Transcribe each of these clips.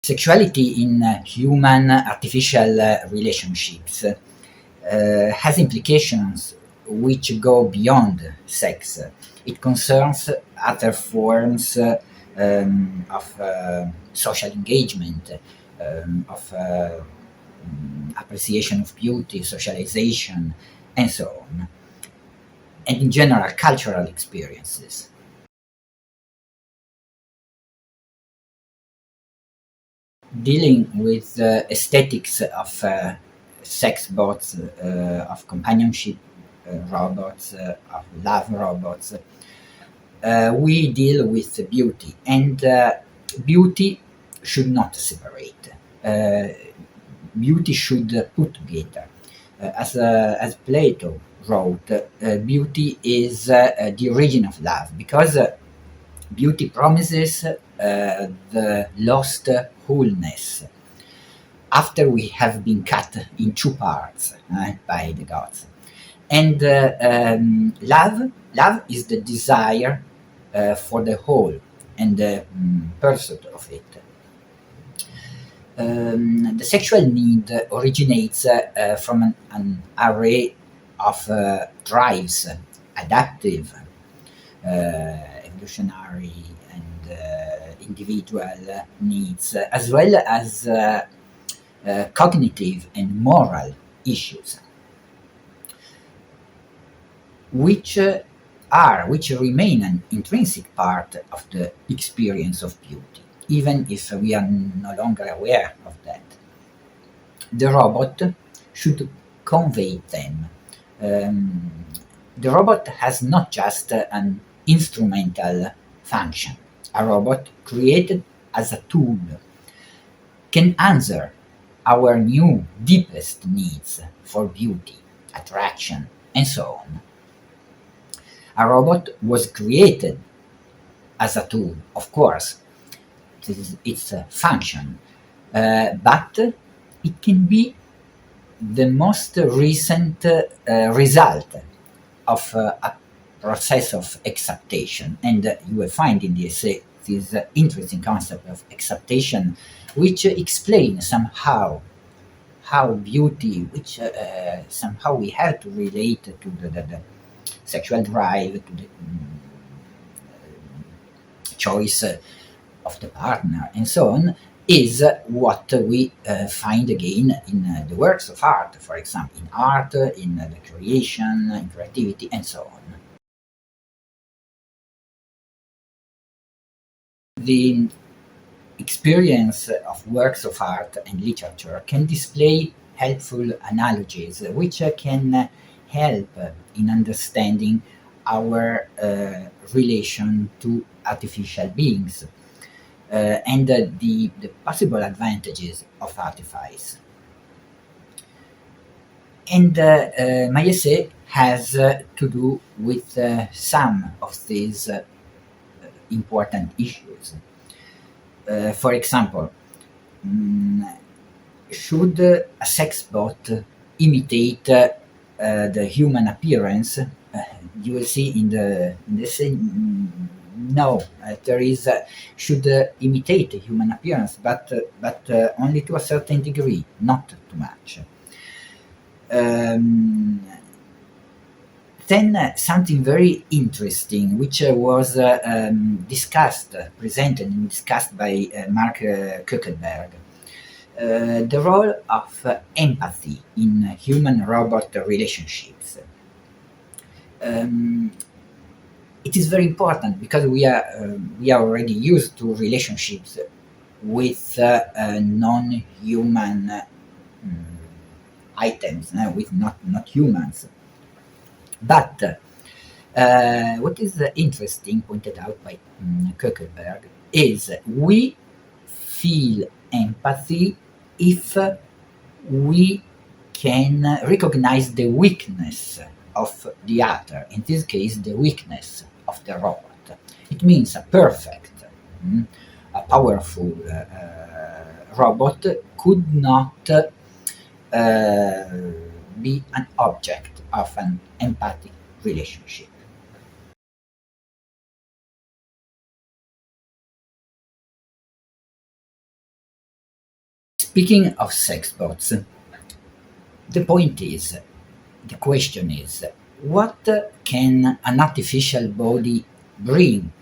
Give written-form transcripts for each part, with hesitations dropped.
Sexuality in human artificial relationships has implications which go beyond sex. It concerns other forms of social engagement, of appreciation of beauty, socialization, and so on, and in general, cultural experiences. Dealing with the aesthetics of sex bots, of companionship robots, of love robots, we deal with beauty, and beauty should not separate. Uh, Beauty should put together. As Plato wrote, beauty is the origin of love, because beauty promises the lost wholeness after we have been cut in two parts by the gods. And love is the desire for the whole and the pursuit of it. The sexual need originates from an array of drives, adaptive, evolutionary, and individual needs, as well as cognitive and moral issues, which which remain an intrinsic part of the experience of beauty, even if we are no longer aware of that. The robot should convey them. Um, the robot has not just an instrumental function. A robot created as a tool can answer our new deepest needs for beauty, attraction, and so on. A robot was created as a tool, of course. This is its function, but it can be the most recent result of a process of acceptation. And you will find in the essay this interesting concept of acceptation, which explains somehow how beauty, which somehow we have to relate to the sexual drive, to the choice of the partner, and so on, is what we find again in the works of art, for example, in art, in the creation, in creativity, and so on. The experience of works of art and literature can display helpful analogies which can help in understanding our relation to artificial beings and the possible advantages of artifice. And my essay has to do with some of these important issues. For example, mm, should a sex bot imitate the human appearance? You will see in the essay, no, there is should imitate a human appearance, but only to a certain degree, not too much. Um, then something very interesting, which was discussed, presented and discussed by Mark Kuckelberg, the role of empathy in human-robot relationships. Um, it is very important because we are already used to relationships with non-human items, with not humans. But what is interesting, pointed out by Kuckelberg, is we feel empathy if we can recognize the weakness of the other, in this case, the weakness of the robot. It means a perfect, a powerful robot could not be an object of an empathic relationship. Speaking of sex bots, the point is, the question is, what can an artificial body bring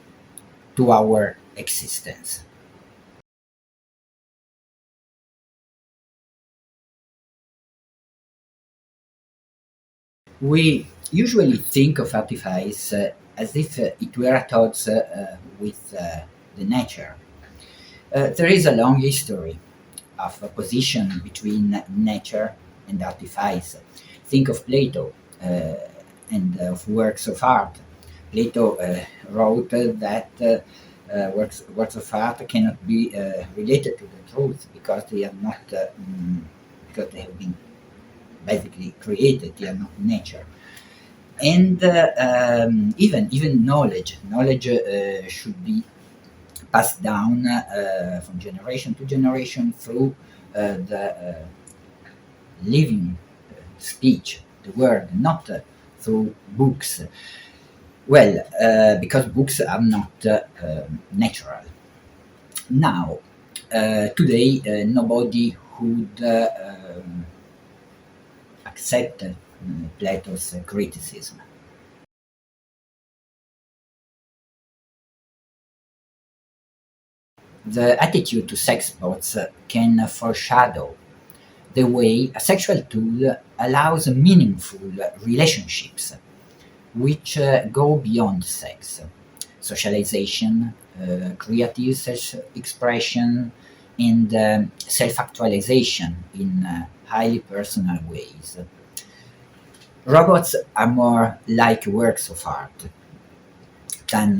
to our existence? We usually think of artifice as if it were at odds with the nature. There is a long history of opposition between nature and artifice. Think of Plato and of works of art. Plato wrote that works of art cannot be related to the truth because they are not because they have been basically created. They are not nature. And even knowledge should be passed down from generation to generation through the living speech, the word, not through books. Well, because books are not natural. Now, today, nobody would accept Plato's criticism. The attitude to sex bots can foreshadow the way a sexual tool allows meaningful relationships which go beyond sex. Socialization, creative self expression, and self actualization in highly personal ways. Robots are more like works of art than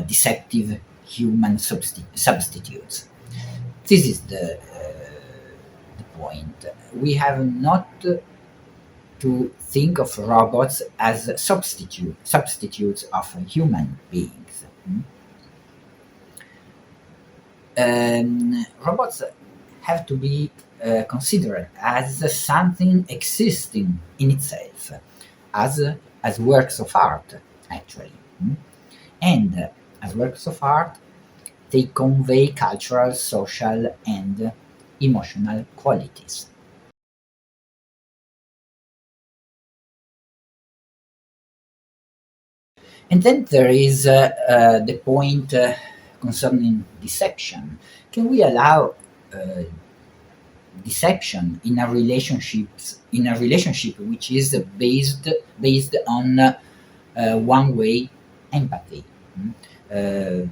deceptive human substitutes. This is the point. We have not to think of robots as substitutes of human beings. Robots have to be considered as something existing in itself, as as works of art, actually. And as works of art, they convey cultural, social, and emotional qualities. And then there is the point concerning deception. Can we allow uh, deception in a relationship which is based on one way empathy? Mm? Uh,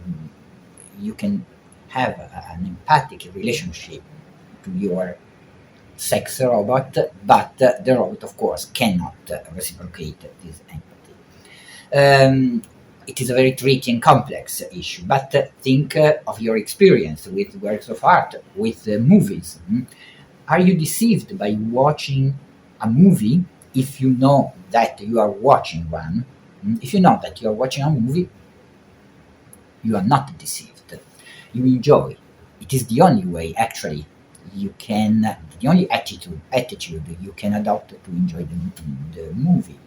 you can have an empathic relationship to your sex robot, but the robot, of course, cannot reciprocate this empathy. It is a very tricky and complex issue, but think of your experience with works of art, with movies. Are you deceived by watching a movie if you know that you are watching one? If you know that you are watching a movie, you are not deceived. You enjoy. It is the only way, actually, you can, the only attitude you can adopt to enjoy the movie.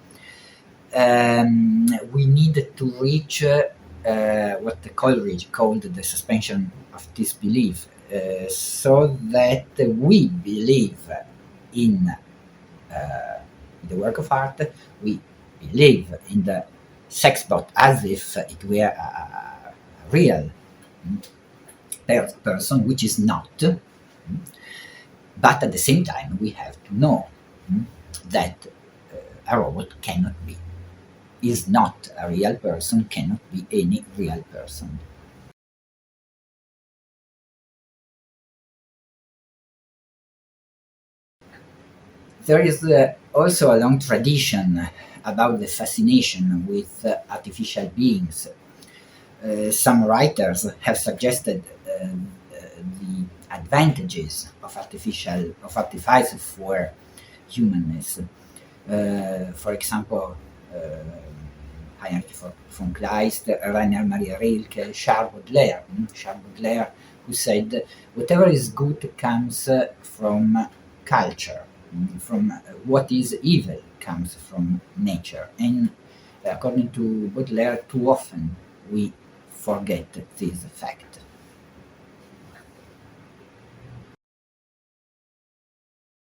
We need to reach what the Coleridge called the suspension of disbelief, so that we believe in the work of art, we believe in the sex bot as if it were a real person, which is not. But at the same time, we have to know that a robot cannot be, is not a real person, cannot be any real person. There is also a long tradition about the fascination with artificial beings. Some writers have suggested the advantages of artifice for humanness. For example, uh, Heinrich von Kleist, Rainer Maria Rilke, Charles Baudelaire, who said, "Whatever is good comes from culture, from what is evil comes from nature." And according to Baudelaire, too often we forget this fact.